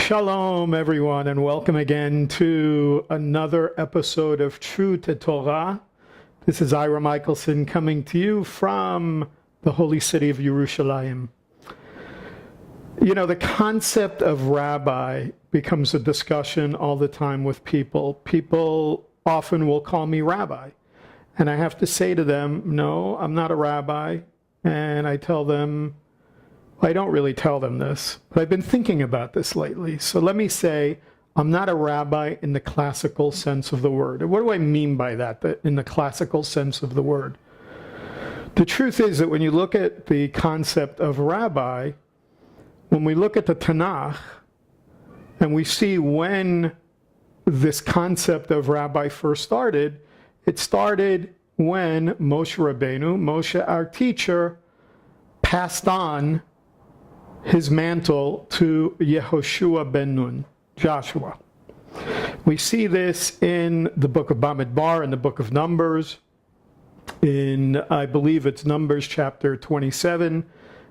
Shalom, everyone, and welcome again to another episode of True to Torah. This is Ira Michelson coming to you from the holy city of Yerushalayim. You know, the concept of rabbi becomes a discussion all the time with people. People often will call me rabbi, and I have to say to them, no, I'm not a rabbi, and I tell them, I don't really tell them this, but I've been thinking about this lately. So let me say, I'm not a rabbi in the classical sense of the word. And what do I mean by that in the classical sense of the word? The truth is that when you look at the concept of rabbi, when we look at the Tanakh, and we see when this concept of rabbi first started, it started when Moshe Rabbeinu, Moshe our teacher, passed on his mantle to Yehoshua ben Nun, Joshua. We see this in the book of Bamidbar, in the book of Numbers, in, I believe it's Numbers chapter 27,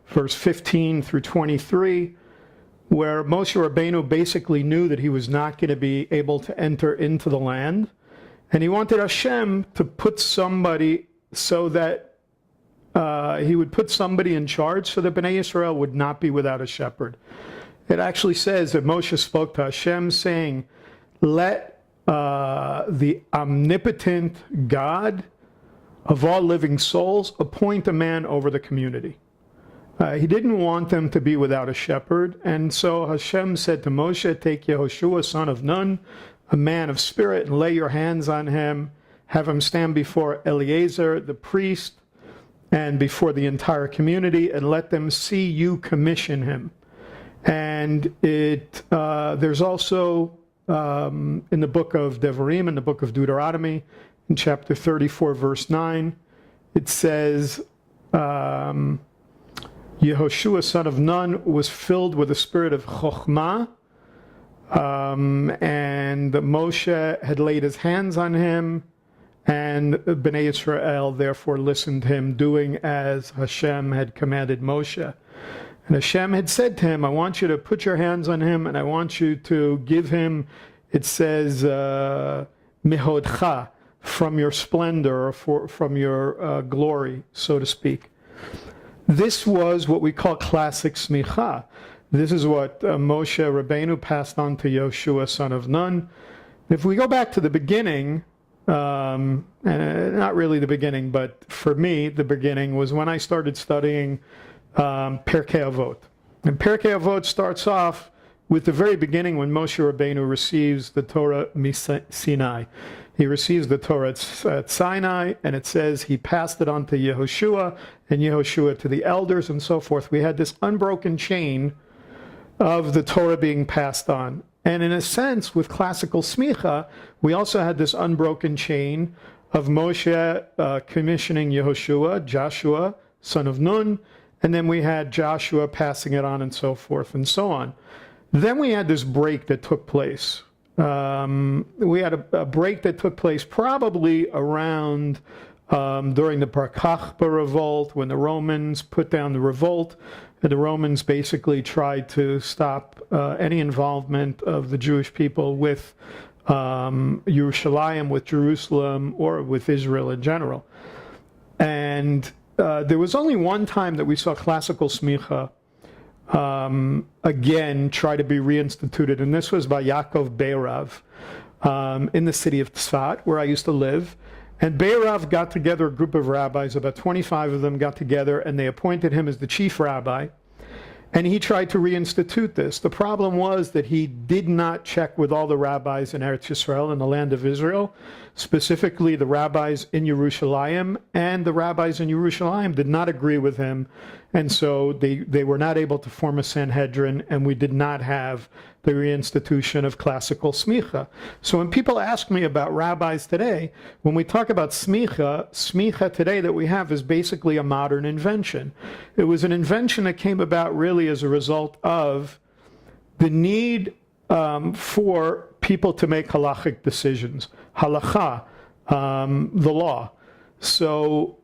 verse 15 through 23, where Moshe Rabbeinu basically knew that he was not going to be able to enter into the land, and he wanted Hashem to put somebody so that he would put somebody in charge so that Bnei Yisrael would not be without a shepherd. It actually says that Moshe spoke to Hashem saying, let the omnipotent God of all living souls appoint a man over the community. He didn't want them to be without a shepherd, and so Hashem said to Moshe, take Yehoshua, son of Nun, a man of spirit, and lay your hands on him, have him stand before Eleazar, the priest, and before the entire community, and let them see you commission him. And there's also in the book of Devarim, in the book of Deuteronomy, in chapter 34, verse 9, it says, Yehoshua, son of Nun, was filled with the spirit of Chokhmah, and Moshe had laid his hands on him, and Bnei Yisrael therefore listened to him, doing as Hashem had commanded Moshe. And Hashem had said to him, I want you to put your hands on him, and I want you to give him, it says, mihodcha, from your splendor, or from your glory, so to speak. This was what we call classic smicha. This is what Moshe Rabbeinu passed on to Yehoshua, son of Nun. If we go back to the beginning, and not really the beginning, but for me, the beginning was when I started studying PIrkei Avot. And PIrkei Avot starts off with the very beginning when Moshe Rabbeinu receives the Torah Sinai. He receives the Torah at Sinai, and it says he passed it on to Yehoshua, and Yehoshua to the elders, and so forth. We had this unbroken chain of the Torah being passed on. And in a sense, with classical smicha, we also had this unbroken chain of Moshe commissioning Yehoshua, Joshua, son of Nun, and then we had Joshua passing it on and so forth and so on. Then we had this break that took place. We had a break that took place probably around during the Bar Kokhba revolt, when the Romans put down the revolt. The Romans basically tried to stop any involvement of the Jewish people with Yerushalayim, with Jerusalem, or with Israel in general. And there was only one time that we saw classical smicha again try to be reinstituted, and this was by Yaakov Beirav in the city of Tzfat, where I used to live. And Beirav got together a group of rabbis, about 25 of them got together, and they appointed him as the chief rabbi. And he tried to reinstitute this. The problem was that he did not check with all the rabbis in Eretz Yisrael, in the land of Israel, specifically the rabbis in Yerushalayim, and the rabbis in Yerushalayim did not agree with him. And so they were not able to form a Sanhedrin, and we did not have the reinstitution of classical smicha. So when people ask me about rabbis today, when we talk about smicha today that we have is basically a modern invention. It was an invention that came about really as a result of the need for people to make halachic decisions. Halakha, the law. So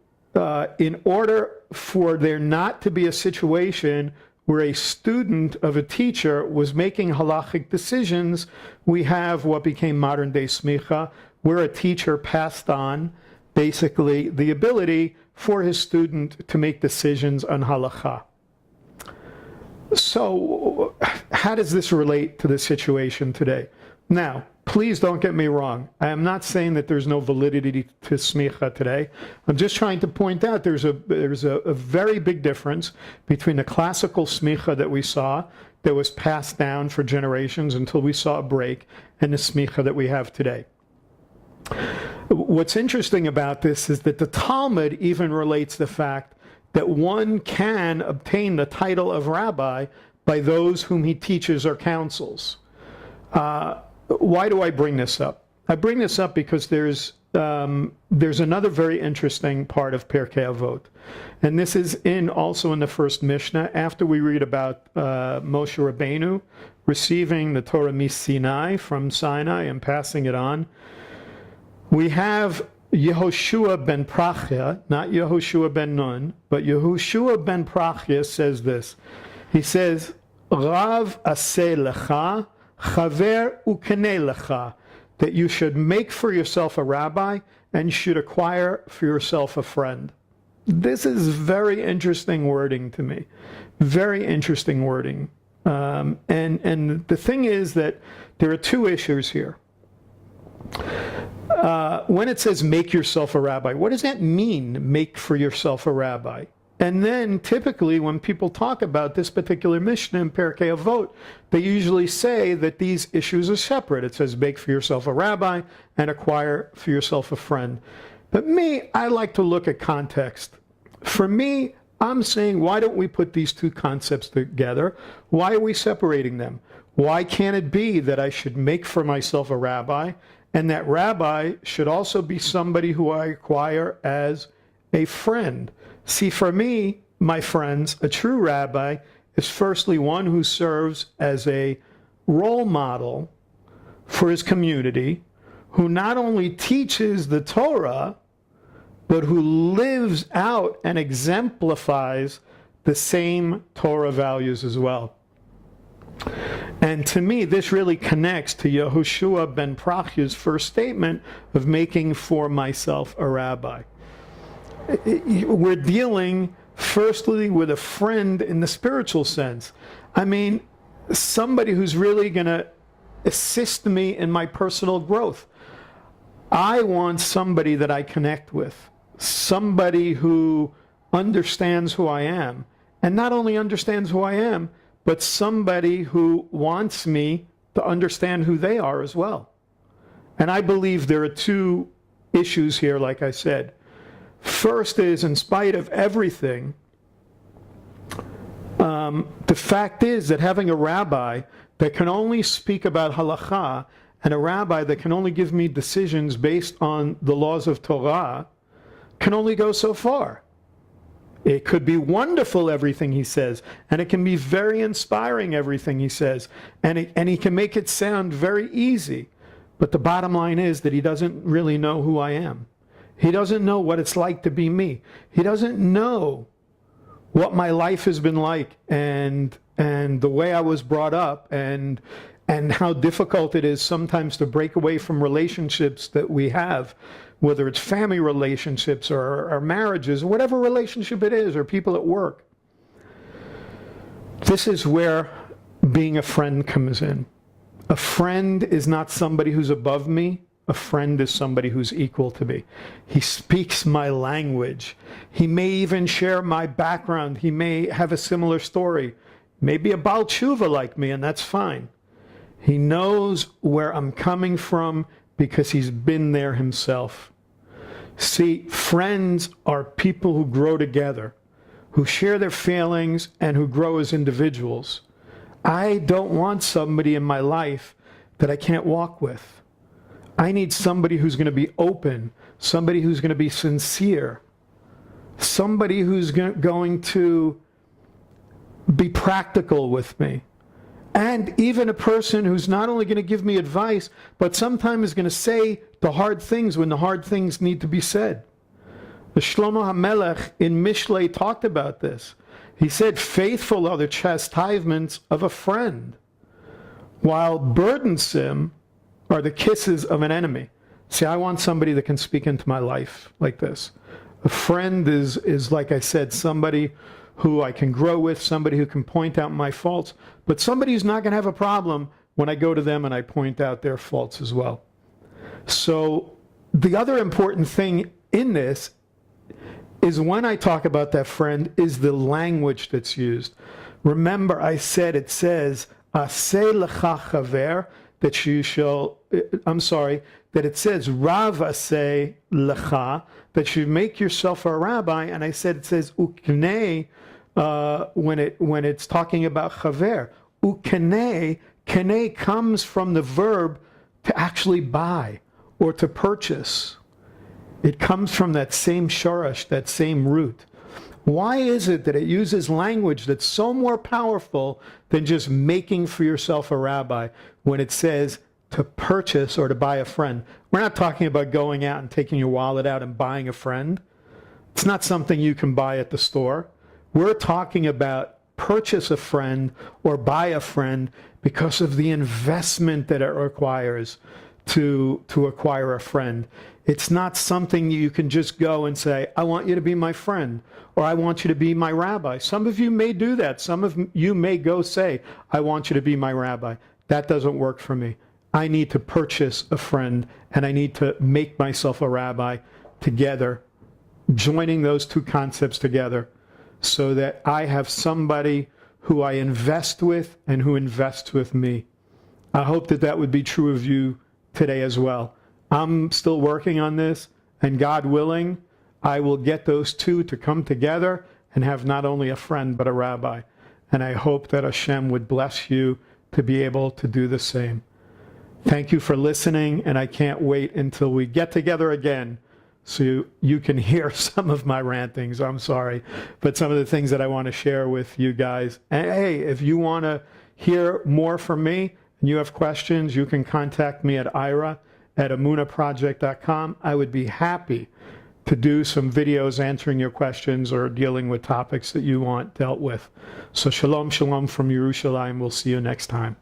in order for there not to be a situation where a student of a teacher was making halachic decisions, we have what became modern day smicha, where a teacher passed on basically the ability for his student to make decisions on halakha. So how does this relate to the situation today? Now, please don't get me wrong. I am not saying that there's no validity to smicha today. I'm just trying to point out there's a very big difference between the classical smicha that we saw that was passed down for generations until we saw a break, and the smicha that we have today. What's interesting about this is that the Talmud even relates the fact that one can obtain the title of rabbi by those whom he teaches or counsels. Why do I bring this up? I bring this up because there's another very interesting part of PIrkei Avot, and this is also in the first Mishnah. After we read about Moshe Rabbeinu receiving the Torah Sinai from Sinai and passing it on, we have Yehoshua ben Prachya, not Yehoshua ben Nun, but Yehoshua ben Prachya says this. He says, Rav aseh lecha, chaver ukene lecha, that you should make for yourself a rabbi and should acquire for yourself a friend. This is very interesting wording to me. Very interesting wording. And the thing is that there are two issues here. When it says make yourself a rabbi, what does that mean, make for yourself a rabbi? And then typically when people talk about this particular Mishnah in PIrkei Avot, they usually say that these issues are separate. It says make for yourself a rabbi and acquire for yourself a friend. But me, I like to look at context. For me, I'm saying, why don't we put these two concepts together? Why are we separating them? Why can't it be that I should make for myself a rabbi, and that rabbi should also be somebody who I acquire as a friend? See, for me, my friends, a true rabbi is firstly one who serves as a role model for his community, who not only teaches the Torah, but who lives out and exemplifies the same Torah values as well. And to me, this really connects to Yehoshua ben Prachya's first statement of making for myself a rabbi. We're dealing firstly with a friend in the spiritual sense. I mean, somebody who's really going to assist me in my personal growth. I want somebody that I connect with, somebody who understands who I am, and not only understands who I am, but somebody who wants me to understand who they are as well. And I believe there are two issues here, like I said. First is, in spite of everything, the fact is that having a rabbi that can only speak about halakha and a rabbi that can only give me decisions based on the laws of Torah can only go so far. It could be wonderful, everything he says, and it can be very inspiring, everything he says, and he can make it sound very easy. But the bottom line is that he doesn't really know who I am. He doesn't know what it's like to be me. He doesn't know what my life has been like and the way I was brought up and how difficult it is sometimes to break away from relationships that we have, whether it's family relationships or marriages, whatever relationship it is, or people at work. This is where being a friend comes in. A friend is not somebody who's above me. A friend is somebody who's equal to me. He speaks my language. He may even share my background. He may have a similar story. Maybe a Baal Tshuva like me, and that's fine. He knows where I'm coming from because he's been there himself. See, friends are people who grow together, who share their feelings and who grow as individuals. I don't want somebody in my life that I can't walk with. I need somebody who's going to be open, somebody who's going to be sincere, somebody who's going to be practical with me. And even a person who's not only going to give me advice, but sometimes is going to say the hard things when the hard things need to be said. The Shlomo HaMelech in Mishlei talked about this. He said, faithful are the chastisements of a friend, while burdensome are the kisses of an enemy. See, I want somebody that can speak into my life like this. A friend is like I said, somebody who I can grow with, somebody who can point out my faults, but somebody who's not going to have a problem when I go to them and I point out their faults as well. So the other important thing in this is when I talk about that friend is the language that's used. Remember, I said it says, Aseh lecha chaver, that you shall, that it says, Rav aseh lecha, that you make yourself a rabbi, and I said it says, uknei, when it's talking about chaver. Uknei, kene comes from the verb to actually buy or to purchase. It comes from that same shorosh, that same root. Why is it that it uses language that's so more powerful than just making for yourself a rabbi when it says to purchase or to buy a friend? We're not talking about going out and taking your wallet out and buying a friend. It's not something you can buy at the store. We're talking about purchase a friend or buy a friend because of the investment that it requires to acquire a friend. It's not something you can just go and say, I want you to be my friend, or I want you to be my rabbi. Some of you may do that. Some of you may go say, I want you to be my rabbi. That doesn't work for me. I need to purchase a friend, and I need to make myself a rabbi together, joining those two concepts together so that I have somebody who I invest with and who invests with me. I hope that that would be true of you today as well. I'm still working on this, and God willing, I will get those two to come together and have not only a friend, but a rabbi. And I hope that Hashem would bless you to be able to do the same. Thank you for listening, and I can't wait until we get together again so you can hear some of my rantings. I'm sorry, but some of the things that I want to share with you guys. And hey, if you want to hear more from me and you have questions, you can contact me at ira@amunaproject.com. I would be happy to do some videos answering your questions or dealing with topics that you want dealt with. So shalom, shalom from Yerushalayim. We'll see you next time.